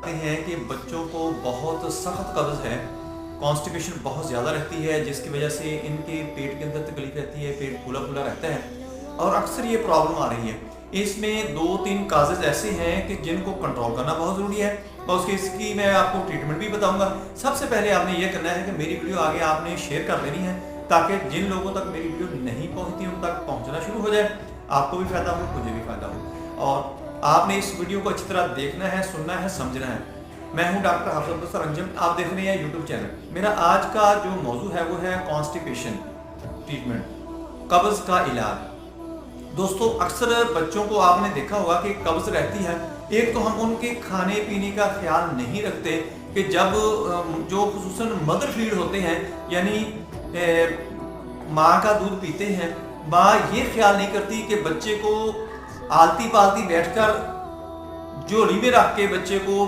हैं कि बच्चों को बहुत सख्त कब्ज़ है, कॉन्स्टिपेशन बहुत ज़्यादा रहती है, जिसकी वजह से इनके पेट के अंदर तकलीफ रहती है, पेट फूला-फूला रहता है और अक्सर ये प्रॉब्लम आ रही है। इसमें 2-3 काजेज़ ऐसे हैं कि जिनको कंट्रोल करना बहुत ज़रूरी है और इसकी मैं आपको ट्रीटमेंट भी बताऊँगा। सबसे पहले आपने ये करना है कि मेरी वीडियो आगे आपने शेयर कर देनी है, ताकि जिन लोगों तक मेरी वीडियो नहीं पहुँचती उन तक पहुँचना शुरू हो जाए, आपको भी फ़ायदा हो, मुझे भी फ़ायदा हो। और आपने इस वीडियो को अच्छी तरह देखना है, सुनना है, समझना है। मैं हूं डॉक्टर हाफिज अब्दुल अंजम, आप देख रहे हैं यूट्यूब चैनल। मेरा आज का जो मौजू है वो है कॉन्स्टिपेशन ट्रीटमेंट, कब्ज़ का इलाज। दोस्तों, अक्सर बच्चों को आपने देखा होगा कि कब्ज़ रहती है। एक तो हम उनके खाने पीने का ख्याल नहीं रखते कि जब जो खुसूसन मदर फीड होते हैं, यानी माँ का दूध पीते हैं, माँ ये ख्याल नहीं करती कि बच्चे को आलती पालती बैठकर झोली में रख के बच्चे को